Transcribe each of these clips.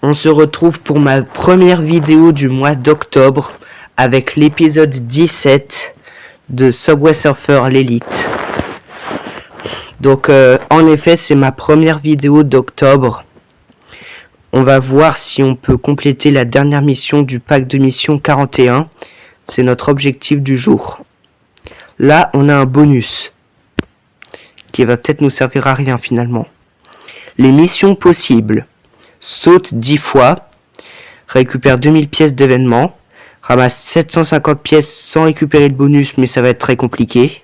On se retrouve pour ma première vidéo du mois d'octobre avec l'épisode 17 de Subway Surfer l'élite. Donc en effet c'est ma première vidéo d'octobre. On va voir si on peut compléter la dernière mission du pack de mission 41. C'est notre objectif du jour. Là on a un bonus qui va peut-être nous servir à rien finalement. Les missions possibles: saute 10 fois, récupère 2000 pièces d'événements, ramasse 750 pièces sans récupérer le bonus, mais ça va être très compliqué.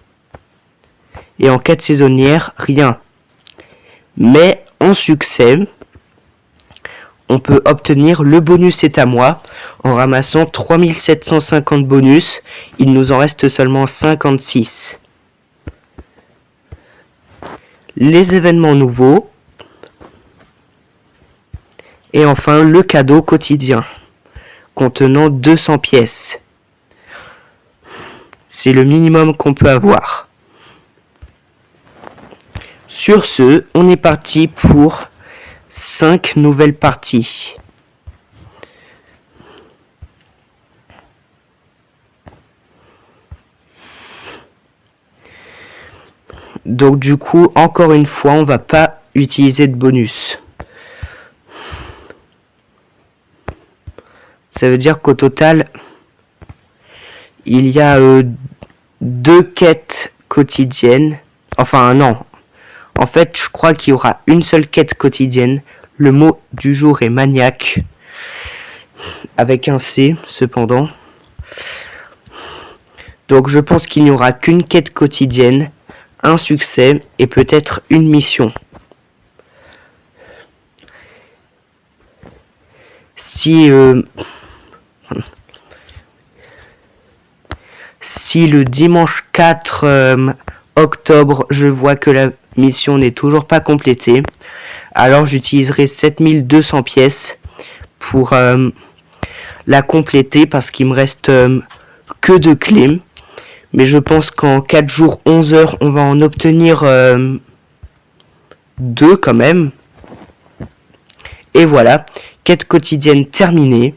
Et en quête saisonnière, rien. Mais en succès, on peut obtenir le bonus est à moi en ramassant 3750 bonus. Il nous en reste seulement 56. Les événements nouveaux. Et enfin, le cadeau quotidien, contenant 200 pièces. C'est le minimum qu'on peut avoir. Sur ce, on est parti pour 5 nouvelles parties. Donc du coup, encore une fois, on va pas utiliser de bonus. Ça veut dire qu'au total, il y a 2 quêtes quotidiennes. Enfin non. En fait, je crois qu'il y aura une seule quête quotidienne. Le mot du jour est maniaque. Avec un C, cependant. Donc je pense qu'il n'y aura qu'une quête quotidienne, un succès et peut-être une mission. Si le dimanche 4 octobre, je vois que la mission n'est toujours pas complétée, alors j'utiliserai 7200 pièces pour la compléter parce qu'il me reste que 2 clés. Mais je pense qu'en 4 jours, 11 heures, on va en obtenir 2 quand même. Et voilà, quête quotidienne terminée.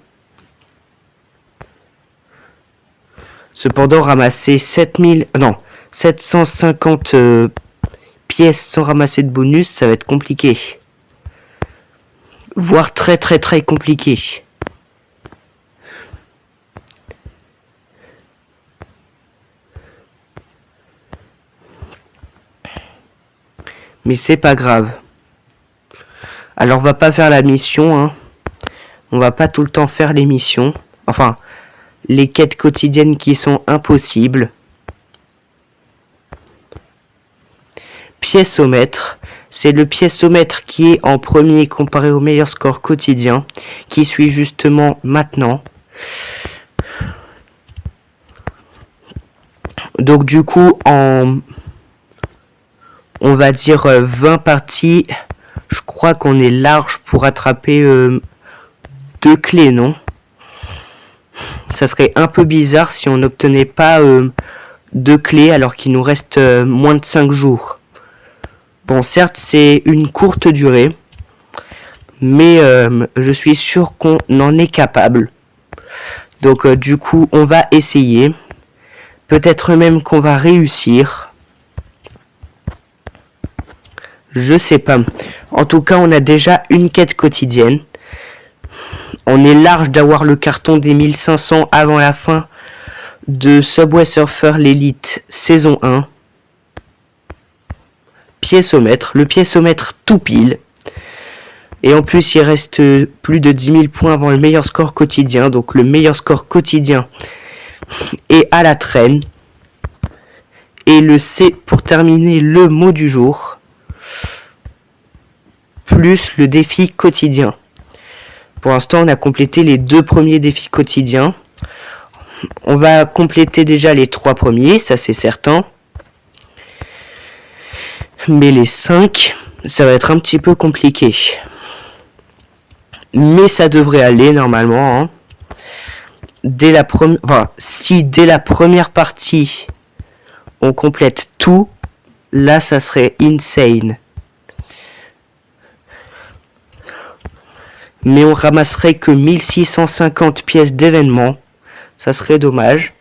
Cependant, ramasser 750 pièces sans ramasser de bonus, ça va être compliqué. Voire très compliqué. Mais c'est pas grave. Alors on va pas faire la mission, hein. On va pas tout le temps faire les missions. Enfin, les quêtes quotidiennes qui sont impossibles. Piècomètre. C'est le piècomètre qui est en premier comparé au meilleur score quotidien, qui suit justement maintenant. Donc du coup, on va dire 20 parties, je crois qu'on est large pour attraper 2 clés, non? Ça serait un peu bizarre si on n'obtenait pas 2 clés alors qu'il nous reste moins de 5 jours. Bon, certes, c'est une courte durée, mais je suis sûr qu'on en est capable. Donc du coup, on va essayer. Peut-être même qu'on va réussir. Je sais pas. En tout cas, on a déjà une quête quotidienne. On est large d'avoir le carton des 1500 avant la fin de Subway Surfer l'élite saison 1. Piècomètre. Le piècomètre tout pile. Et en plus, il reste plus de 10 000 points avant le meilleur score quotidien. Donc le meilleur score quotidien est à la traîne. Et le C pour terminer le mot du jour. Plus le défi quotidien. Pour l'instant, on a complété les 2 premiers défis quotidiens. On va compléter déjà les 3 premiers, ça c'est certain. Mais les 5, ça va être un petit peu compliqué. Mais ça devrait aller normalement. Hein. Si dès la première partie, on complète tout, là ça serait insane. mais on ramasserait que 1650 pièces d'événements. Ça serait dommage.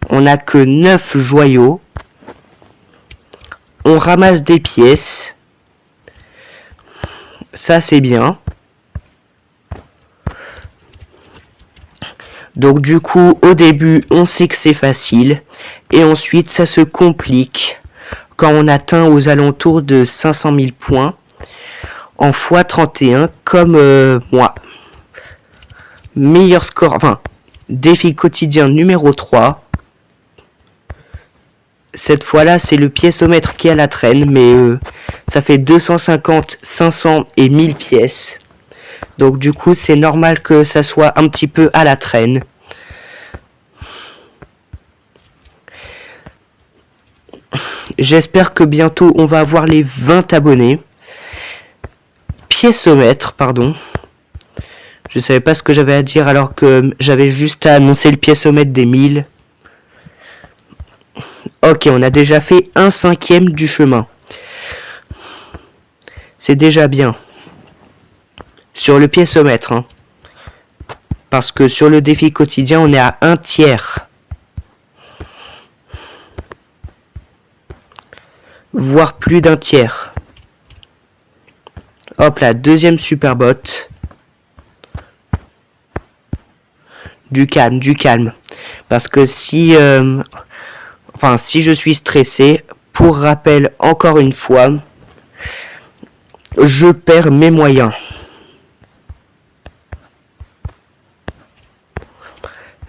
On n'a que 9 joyaux. On ramasse des pièces. Ça c'est bien. Donc du coup, au début, on sait que c'est facile. Et ensuite, ça se complique quand on atteint aux alentours de 500 000 points en x31, comme moi. Meilleur score, enfin, défi quotidien numéro 3. Cette fois-là, c'est le piécomètre qui est à la traîne, mais ça fait 250, 500 et 1000 pièces. Donc du coup, c'est normal que ça soit un petit peu à la traîne. J'espère que bientôt, on va avoir les 20 abonnés. Piécomètre, pardon. Je savais pas ce que j'avais à dire alors que j'avais juste à annoncer le piécomètre des 1000. Ok, on a déjà fait 1/5 du chemin. C'est déjà bien. Sur le piécomètre, hein. Parce que sur le défi quotidien, on est à 1/3. Voire plus d'1/3. Hop là, deuxième super bot. Du calme, du calme. Parce que si... si je suis stressé, pour rappel, encore une fois, je perds mes moyens.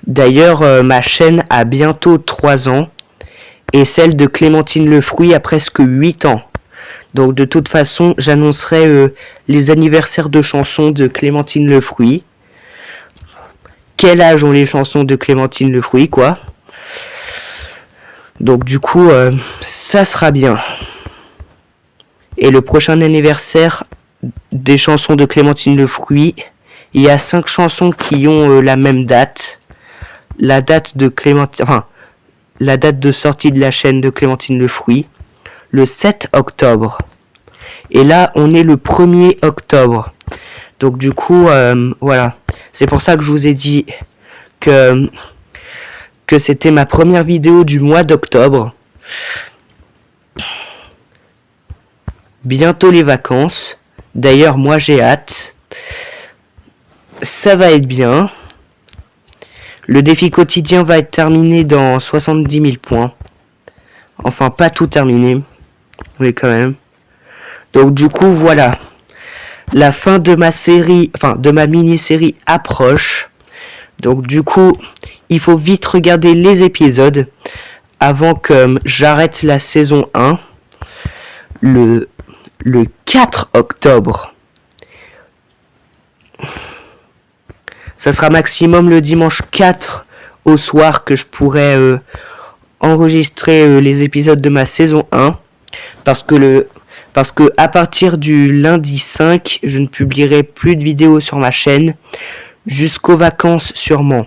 D'ailleurs, ma chaîne a bientôt 3 ans et celle de Clémentine Le Fruit a presque 8 ans. Donc de toute façon, j'annoncerai les anniversaires de chansons de Clémentine Le Fruit. Quel âge ont les chansons de Clémentine Le Fruit, quoi. Donc du coup, ça sera bien. Et le prochain anniversaire des chansons de Clémentine Le Fruit, il y a 5 chansons qui ont la même date. La date de la date de sortie de la chaîne de Clémentine Le Fruit, le 7 octobre. Et là, on est le 1er octobre. Donc du coup, voilà. C'est pour ça que je vous ai dit que c'était ma première vidéo du mois d'octobre. Bientôt les vacances. D'ailleurs, moi j'ai hâte. Ça va être bien. Le défi quotidien va être terminé dans 70 000 points. Enfin, pas tout terminé. Mais quand même. Donc du coup, voilà. La fin de ma série, de ma mini-série approche. Donc du coup, il faut vite regarder les épisodes avant que j'arrête la saison 1 le 4 octobre. Ça sera maximum le dimanche 4 au soir que je pourrai enregistrer les épisodes de ma saison 1 parce que à partir du lundi 5, je ne publierai plus de vidéos sur ma chaîne jusqu'aux vacances sûrement.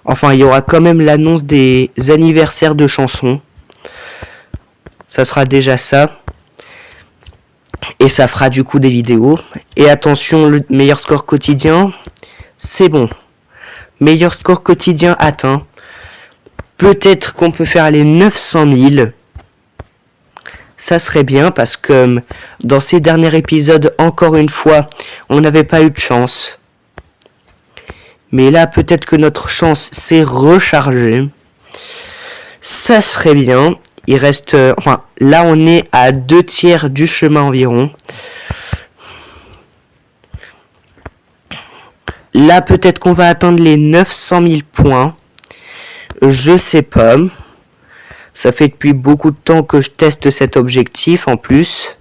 Enfin, il y aura quand même l'annonce des anniversaires de chansons. Ça sera déjà ça. Et ça fera du coup des vidéos. Et attention, le meilleur score quotidien, c'est bon. Meilleur score quotidien atteint. Peut-être qu'on peut faire les 900 000. Ça serait bien parce que dans ces derniers épisodes, encore une fois, on n'avait pas eu de chance. Mais là, peut-être que notre chance s'est rechargée. Ça serait bien. Il reste... là, on est à 2/3 du chemin environ. Là, peut-être qu'on va atteindre les 900 000 points. Je sais pas. Ça fait depuis beaucoup de temps que je teste cet objectif, en plus.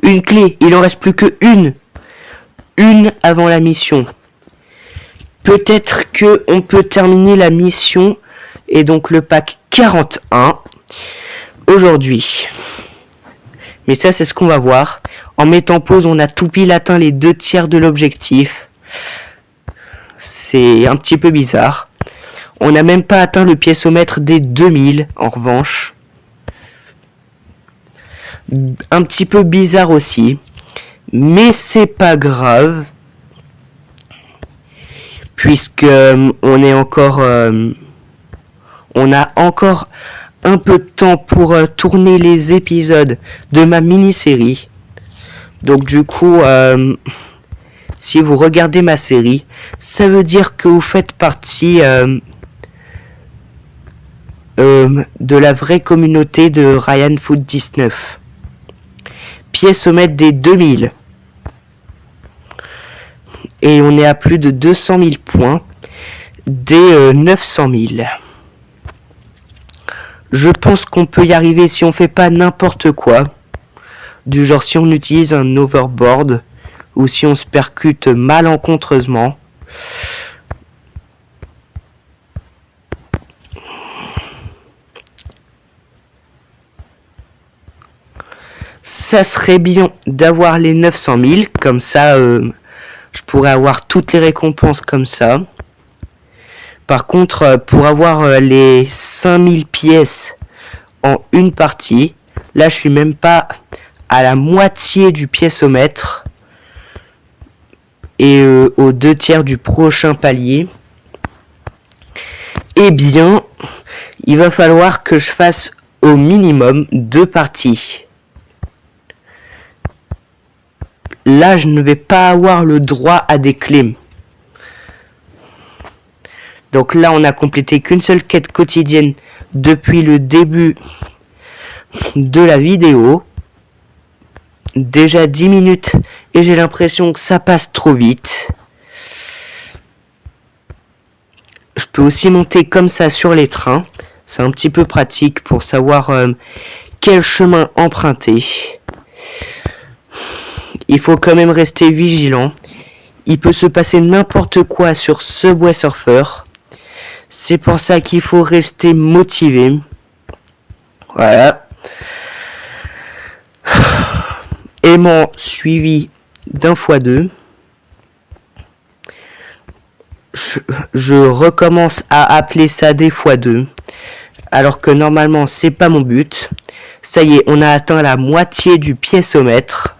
Une clé. Il en reste plus que une. Une avant la mission. Peut-être que on peut terminer la mission et donc le pack 41 aujourd'hui. Mais ça, c'est ce qu'on va voir. En mettant pause, on a tout pile atteint les 2/3 de l'objectif. C'est un petit peu bizarre. On n'a même pas atteint le piécomètre des 2000, en revanche. Un petit peu bizarre aussi. Mais c'est pas grave. Puisque on est encore... on a encore un peu de temps pour tourner les épisodes de ma mini-série. Donc du coup, si vous regardez ma série, ça veut dire que vous faites partie de la vraie communauté de Ryan Foot 19. Pièce au mètre des 2000. Et on est à plus de 200 000 points des 900 000. Je pense qu'on peut y arriver si on fait pas n'importe quoi. Du genre si on utilise un overboard ou si on se percute malencontreusement. Ça serait bien d'avoir les 900 000, comme ça je pourrais avoir toutes les récompenses comme ça. Par contre, pour avoir les 5000 pièces en une partie, là je suis même pas à la moitié du piècemètre et aux 2/3 du prochain palier. Eh bien, il va falloir que je fasse au minimum 2 parties. Là, je ne vais pas avoir le droit à des clés. Donc là, on a complété qu'une seule quête quotidienne depuis le début de la vidéo. Déjà 10 minutes et j'ai l'impression que ça passe trop vite. Je peux aussi monter comme ça sur les trains. C'est un petit peu pratique pour savoir quel chemin emprunter. Il faut quand même rester vigilant. Il peut se passer n'importe quoi sur Subway Surfer. C'est pour ça qu'il faut rester motivé. Voilà. Aimant suivi d'un x2. Je recommence à appeler ça des x2. Alors que normalement c'est pas mon but. Ça y est, on a atteint la moitié du piècemètre.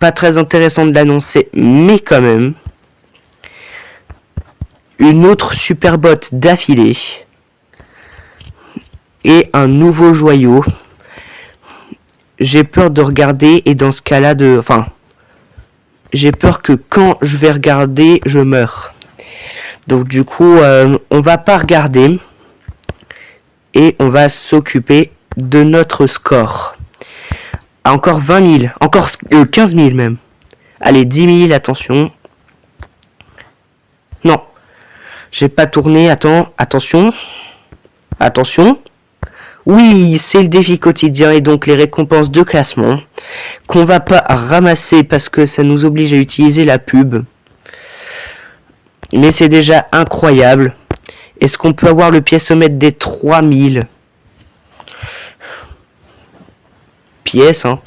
Pas très intéressant de l'annoncer, mais quand même. Une autre super botte d'affilée. Et un nouveau joyau. J'ai peur de regarder et dans ce cas-là Enfin, j'ai peur que quand je vais regarder, je meurs. Donc du coup, on va pas regarder. Et on va s'occuper de notre score. Encore 20 000. Encore 15 000 même. Allez, 10 000, attention. Non. J'ai pas tourné, attention. Attention. Oui, c'est le défi quotidien et donc les récompenses de classement qu'on va pas ramasser parce que ça nous oblige à utiliser la pub. Mais c'est déjà incroyable. Est-ce qu'on peut avoir le piècemètre des 3000 pièces, hein,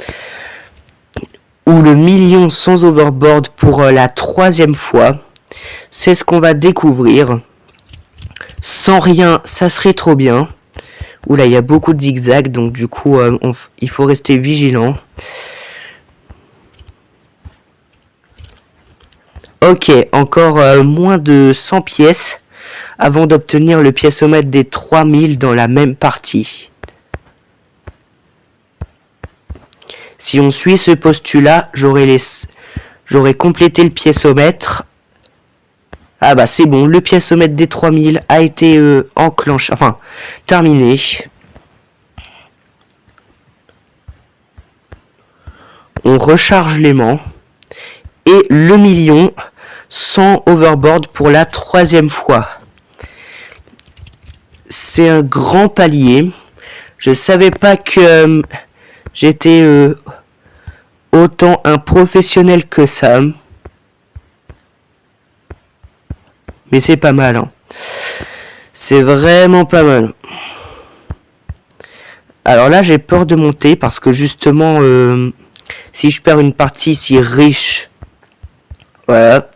ou le million sans overboard pour la 3e fois? C'est ce qu'on va découvrir. Sans rien, ça serait trop bien. Oula, il y a beaucoup de zigzags, donc du coup, il faut rester vigilant. Ok, encore moins de 100 pièces avant d'obtenir le piècemètre des 3000 dans la même partie. Si on suit ce postulat, j'aurais complété le piècemètre. Ah bah c'est bon, le piècemètre des 3000 a été enclenché, enfin terminé. On recharge l'aimant. Et le million sans overboard pour la 3e fois. C'est un grand palier. Je savais pas que j'étais autant un professionnel que ça. Mais c'est pas mal, hein. C'est vraiment pas mal. Alors là, j'ai peur de monter parce que justement, si je perds une partie si riche, voilà.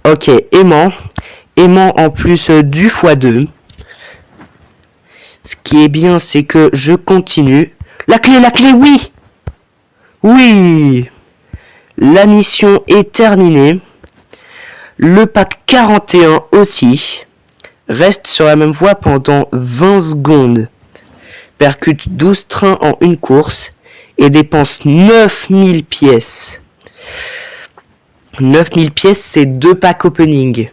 Ok, aimant en plus du x2. Ce qui est bien, c'est que je continue. La clé, oui! Oui, la mission est terminée. Le pack 41 aussi. Reste sur la même voie pendant 20 secondes. Percute 12 trains en une course et dépense 9000 pièces. 9000 pièces, c'est 2 packs opening.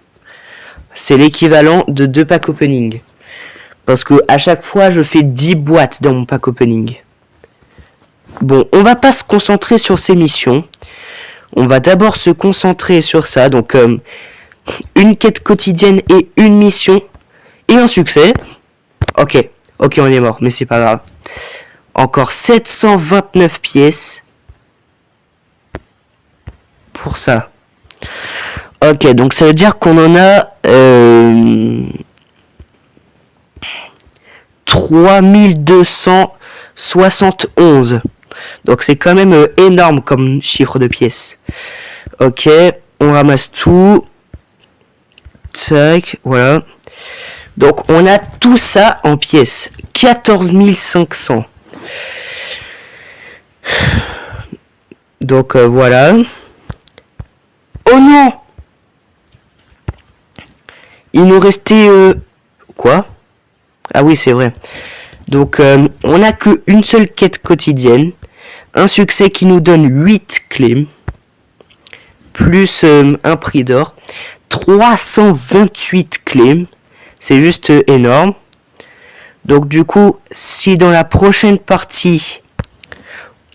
C'est l'équivalent de 2 packs opening. Parce que à chaque fois, je fais 10 boîtes dans mon pack opening. Bon, on va pas se concentrer sur ces missions. On va d'abord se concentrer sur ça. Donc, une quête quotidienne et une mission. Et un succès. Ok, on est mort, mais c'est pas grave. Encore 729 pièces. Pour ça. Ok, donc ça veut dire qu'on en a 3271. Donc c'est quand même énorme comme chiffre de pièces. Ok, on ramasse tout. Tac, voilà. Donc on a tout ça en pièces. 14 500. Donc voilà. Oh non! Il nous restait... quoi? Ah oui, c'est vrai. Donc, on n'a qu'une seule quête quotidienne. Un succès qui nous donne 8 clés. Plus un prix d'or. 328 clés. C'est juste énorme. Donc, du coup, si dans la prochaine partie,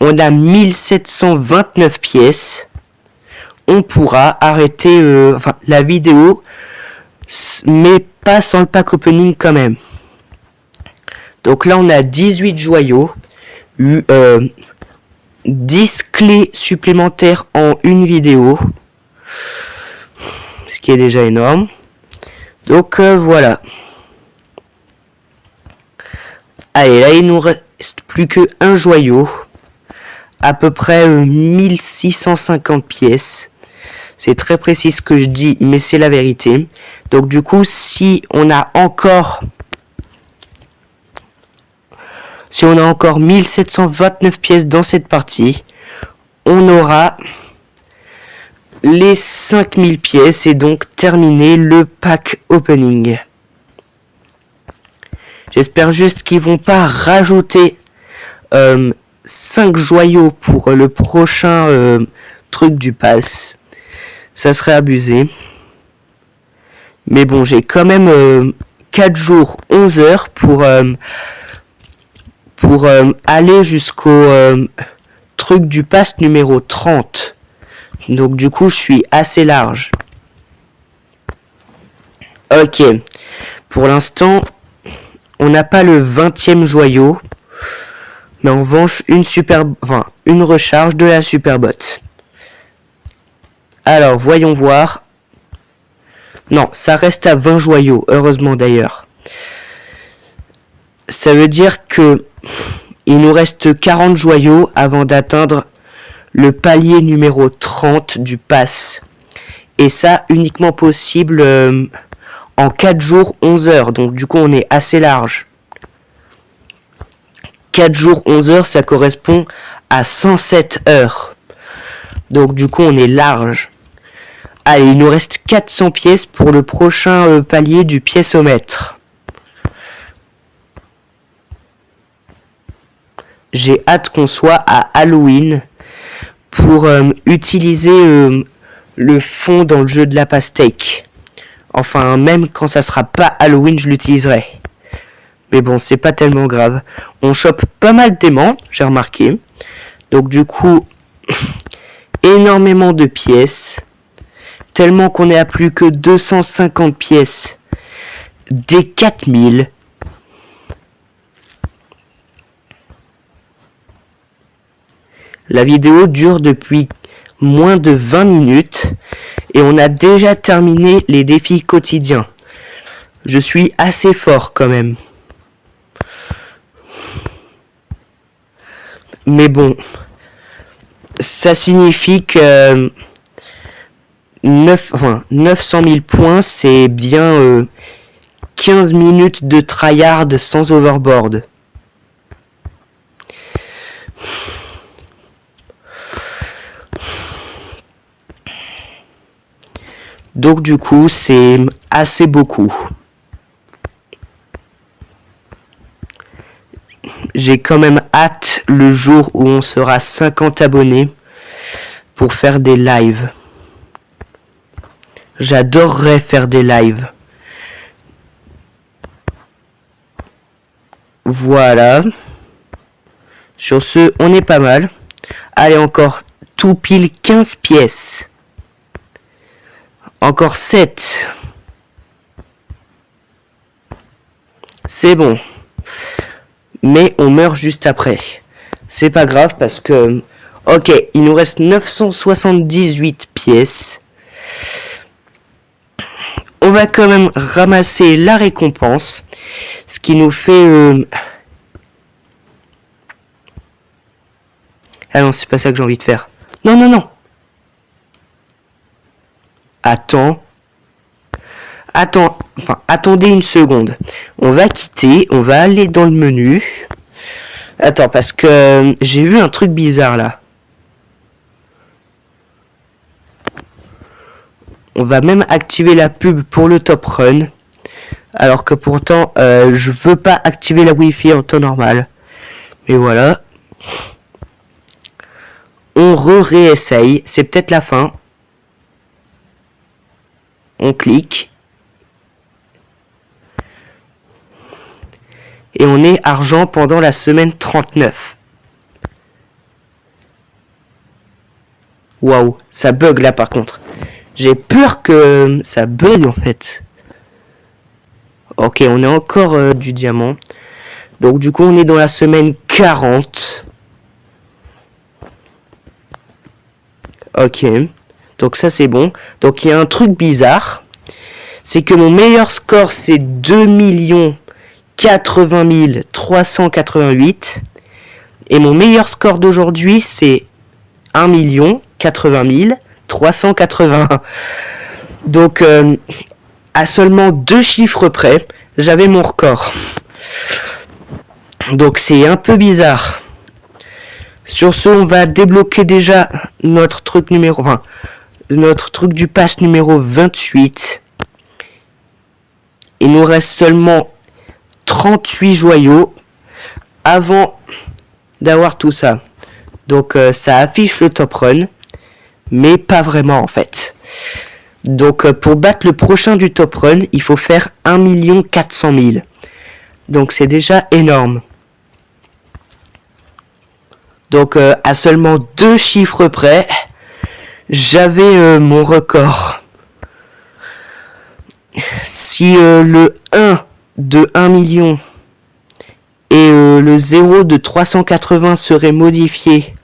on a 1729 pièces, on pourra arrêter la vidéo, mais pas sans le pack opening quand même. Donc là, on a 18 joyaux, 10 clés supplémentaires en une vidéo, ce qui est déjà énorme. Donc voilà. Allez, là, il nous reste plus que un joyau, à peu près 1650 pièces. C'est très précis ce que je dis, mais c'est la vérité. Donc du coup, si on a encore 1729 pièces dans cette partie, on aura les 5000 pièces et donc terminer le pack opening. J'espère juste qu'ils vont pas rajouter 5 joyaux pour le prochain truc du pass. Ça serait abusé. Mais bon, j'ai quand même 4 jours, 11 heures pour aller jusqu'au truc du pass numéro 30. Donc du coup, je suis assez large. Ok. Pour l'instant, on n'a pas le 20e joyau. Mais en revanche, une recharge de la Superbot. Alors, voyons voir. Non, ça reste à 20 joyaux, heureusement d'ailleurs. Ça veut dire que il nous reste 40 joyaux avant d'atteindre le palier numéro 30 du pass. Et ça, uniquement possible en 4 jours, 11 heures. Donc du coup, on est assez large. 4 jours, 11 heures, ça correspond à 107 heures. Donc du coup, on est large. Allez, il nous reste 400 pièces pour le prochain palier du piècomètre. J'ai hâte qu'on soit à Halloween pour utiliser le fond dans le jeu de la pastèque. Enfin, même quand ça sera pas Halloween, je l'utiliserai. Mais bon, c'est pas tellement grave. On chope pas mal d'aimants, j'ai remarqué. Donc du coup, énormément de pièces. Tellement qu'on est à plus que 250 pièces des 4000. La vidéo dure depuis moins de 20 minutes et on a déjà terminé les défis quotidiens. Je suis assez fort quand même. Mais bon, ça signifie que 900 000 points, c'est bien 15 minutes de tryhard sans overboard. Donc du coup, c'est assez beaucoup. J'ai quand même hâte le jour où on sera 50 abonnés pour faire des lives. J'adorerais faire des lives. Voilà. Sur ce, on est pas mal. Allez, encore tout pile 15 pièces. Encore 7. C'est bon. Mais on meurt juste après. C'est pas grave parce que... Ok, il nous reste 978 pièces. On va quand même ramasser la récompense. Ce qui nous fait... Ah non, c'est pas ça que j'ai envie de faire. Non, non, non. Attends. Attendez une seconde. On va quitter, on va aller dans le menu. Attends, parce que j'ai vu un truc bizarre là. On va même activer la pub pour le top run. Alors que pourtant, je veux pas activer la Wi-Fi en temps normal. Mais voilà. On réessaye. C'est peut-être la fin. On clique. Et on est argent pendant la semaine 39. Waouh, ça bug là par contre. J'ai peur que ça bug en fait. Ok, on est encore du diamant. Donc du coup on est dans la semaine 40. Ok, donc ça c'est bon. Donc il y a un truc bizarre. C'est que mon meilleur score c'est 2 80 388. Et mon meilleur score d'aujourd'hui c'est 1 80 381. Donc à seulement 2 chiffres près, j'avais mon record. Donc c'est un peu bizarre. Sur ce, on va débloquer déjà notre truc numéro 20. Notre truc du pass numéro 28. Il nous reste seulement 38 joyaux avant d'avoir tout ça. Donc ça affiche le top run, mais pas vraiment en fait. Donc pour battre le prochain du top run, il faut faire 1 400 000. Donc c'est déjà énorme. Donc à seulement 2 chiffres près, j'avais mon record. Si le 1 de 1 million et le 0 de 380 serait modifié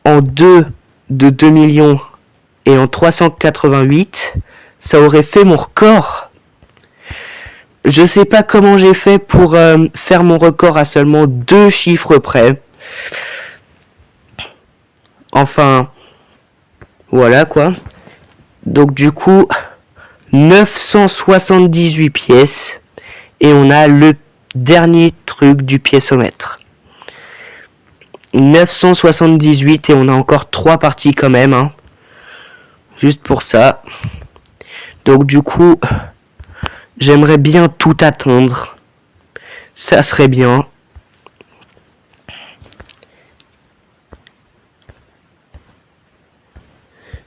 en 2 de 2 millions et en 388, ça aurait fait mon record. Je sais pas comment j'ai fait pour faire mon record à seulement 2 chiffres près. Enfin, voilà quoi. Donc du coup, 978 pièces. Et on a le dernier truc du piécomètre. 978 et on a encore 3 parties quand même. Hein. Juste pour ça. Donc du coup, j'aimerais bien tout atteindre. Ça serait bien.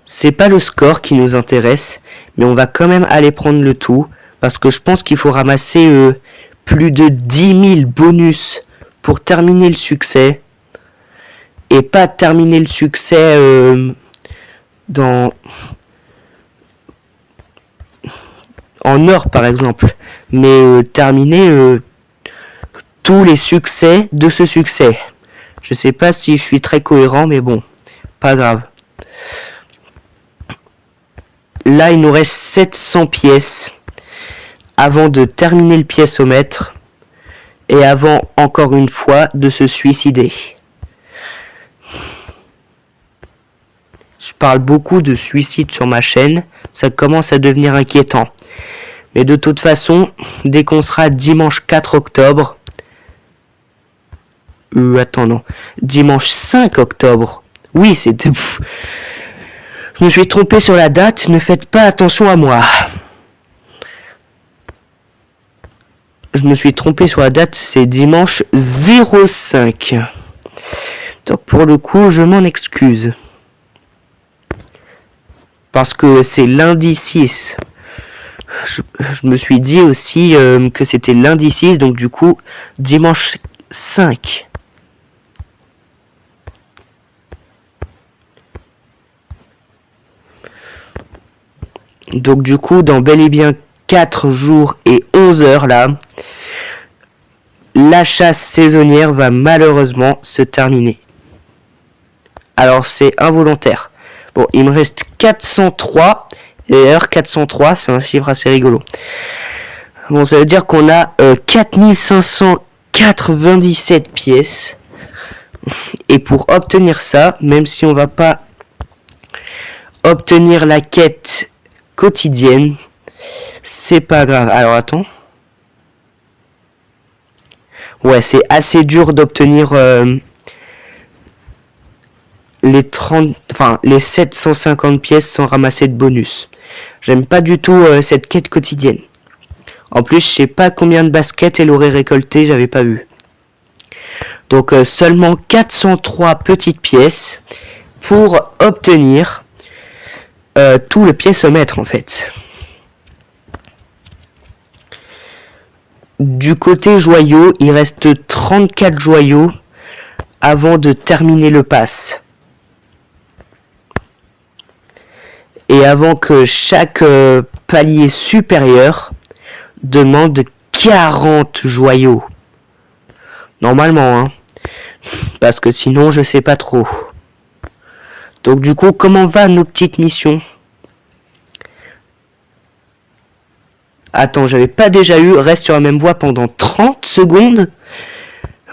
C'est pas le score qui nous intéresse, mais on va quand même aller prendre le tout, parce que je pense qu'il faut ramasser plus de 10 000 bonus pour terminer le succès, et pas terminer le succès en or par exemple, mais terminer tous les succès de ce succès. Je sais pas si je suis très cohérent, mais bon, pas grave. Là, il nous reste 700 pièces avant de terminer le piécomètre et avant, encore une fois, de se suicider. Je parle beaucoup de suicide sur ma chaîne, ça commence à devenir inquiétant. Mais de toute façon, dès qu'on sera dimanche 4 octobre... Attends, non. Dimanche 5 octobre. Oui, c'était... Je me suis trompé sur la date, ne faites pas attention à moi. Je me suis trompé sur la date, c'est dimanche 05. Donc pour le coup, je m'en excuse. Parce que c'est lundi 6. Je me suis dit aussi que c'était lundi 6, donc du coup, dimanche 5. Donc du coup, dans bel et bien 4 jours et 11 heures là, la chasse saisonnière va malheureusement se terminer. Alors c'est involontaire. Bon, il me reste 403. Et d'ailleurs 403, c'est un chiffre assez rigolo. Bon, ça veut dire qu'on a 4597 pièces. Et pour obtenir ça, même si on va pas obtenir la quête quotidienne, c'est pas grave. Alors attends. Ouais, c'est assez dur d'obtenir les 750 pièces sans ramasser de bonus. J'aime pas du tout cette quête quotidienne. En plus, je sais pas combien de baskets elle aurait récolté, j'avais pas vu. Donc seulement 403 petites pièces pour obtenir tout le piècemètre en fait. Du côté joyaux, il reste 34 joyaux avant de terminer le pass. Et avant que chaque palier supérieur demande 40 joyaux. Normalement, hein. Parce que sinon, je sais pas trop. Donc du coup, comment va nos petites missions? Attends, j'avais pas déjà eu reste sur la même voie pendant 30 secondes?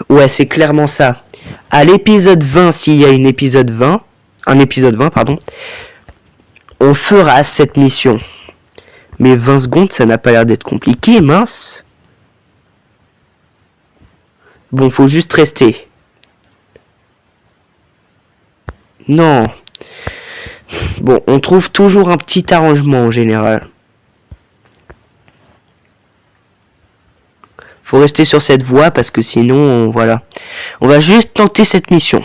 Ouais, c'est clairement ça. À l'épisode 20, s'il y a un épisode 20, pardon, on fera cette mission. Mais 20 secondes, ça n'a pas l'air d'être compliqué, mince. Bon, faut juste rester. Non. Bon, on trouve toujours un petit arrangement en général. Faut rester sur cette voie parce que sinon, voilà. On va juste tenter cette mission.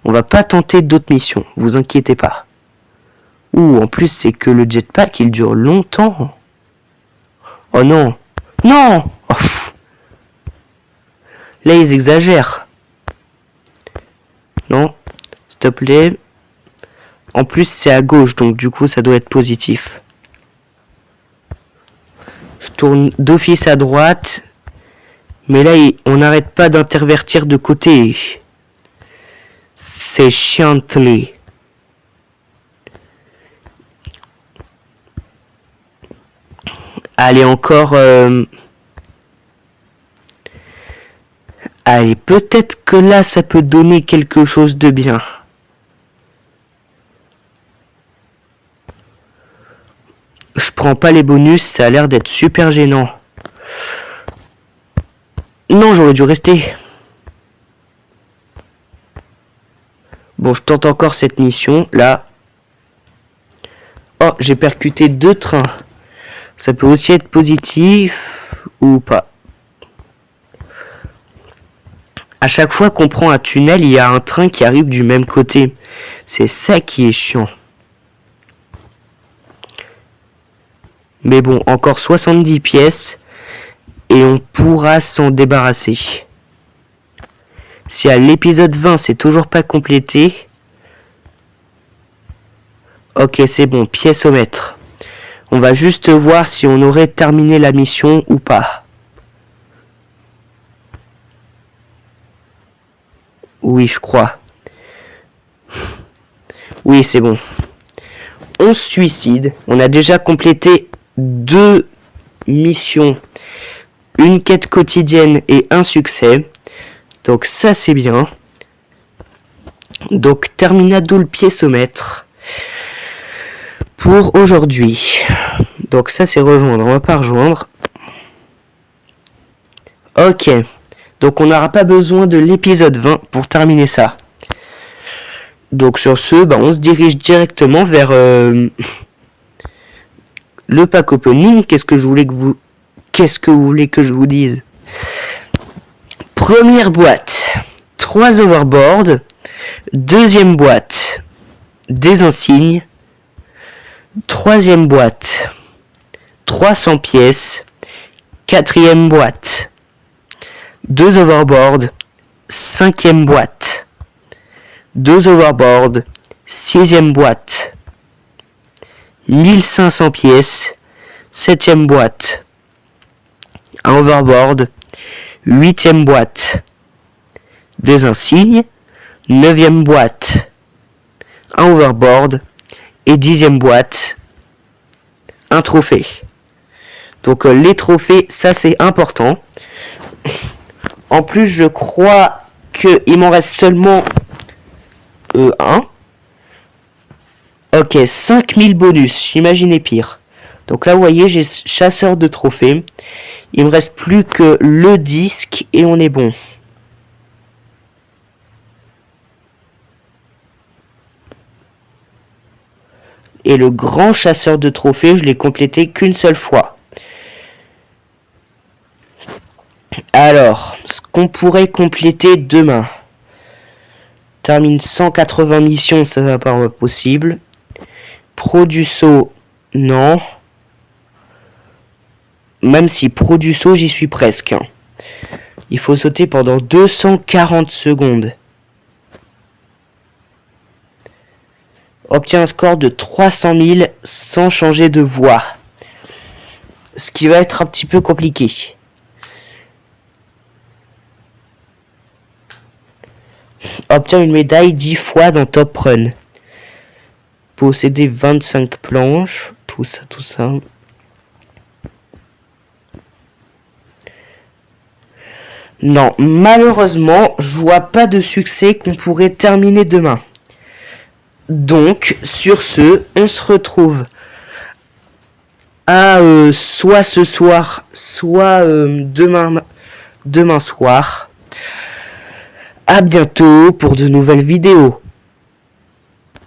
On va pas tenter d'autres missions, vous inquiétez pas. Ouh, en plus, c'est que le jetpack, il dure longtemps. Oh non. Non oh, là, ils exagèrent. Non. S'il te plaît. En plus, c'est à gauche, donc du coup, ça doit être positif. Je tourne d'office à droite. Mais là, on n'arrête pas d'intervertir de côté. C'est chiantly. Allez, encore... Allez, peut-être que là, ça peut donner quelque chose de bien. Je prends pas les bonus, ça a l'air d'être super gênant. Non, j'aurais dû rester. Bon, je tente encore cette mission, là. Oh, j'ai percuté 2 trains. Ça peut aussi être positif ou pas. À chaque fois qu'on prend un tunnel, il y a un train qui arrive du même côté. C'est ça qui est chiant. Mais bon, encore 70 pièces. Et on pourra s'en débarrasser. Si à l'épisode 20, c'est toujours pas complété. Ok, c'est bon, piècemètre. On va juste voir si on aurait terminé la mission ou pas. Oui, je crois. Oui, c'est bon. On se suicide. On a déjà complété 2 missions. Une quête quotidienne et un succès. Donc ça, c'est bien. Donc, terminado le piècemètre pour aujourd'hui. Donc ça, c'est rejoindre. On va pas rejoindre. Ok. Donc on n'aura pas besoin de l'épisode 20 pour terminer ça. Donc sur ce, on se dirige directement vers le pack opening. Qu'est-ce que vous voulez que je vous dise? Première boîte, 3 overboards. Deuxième boîte, des insignes. Troisième boîte, 300 pièces. Quatrième boîte, 2 overboards. Cinquième boîte, 2 overboards. Sixième boîte, 1500 pièces. Septième boîte, un overboard. Huitième boîte, des insignes. Neuvième boîte, un overboard. Et 10e boîte, un trophée. Donc les trophées, ça c'est important. En plus, je crois qu'il m'en reste seulement un. Ok, 5000 bonus, j'imaginais pire. Donc là, vous voyez, j'ai chasseur de trophées. Il me reste plus que le disque et on est bon. Et le grand chasseur de trophées, je l'ai complété qu'une seule fois. Alors, ce qu'on pourrait compléter demain. Termine 180 missions, ça va pas possible. Pro du saut, non. Même si pro du saut, j'y suis presque. Il faut sauter pendant 240 secondes. Obtient un score de 300 000 sans changer de voie. Ce qui va être un petit peu compliqué. Obtient une médaille 10 fois dans Top Run. Posséder 25 planches. Tout ça. Non, malheureusement, je vois pas de succès qu'on pourrait terminer demain. Donc, sur ce, on se retrouve à soit ce soir, soit demain soir. À bientôt pour de nouvelles vidéos.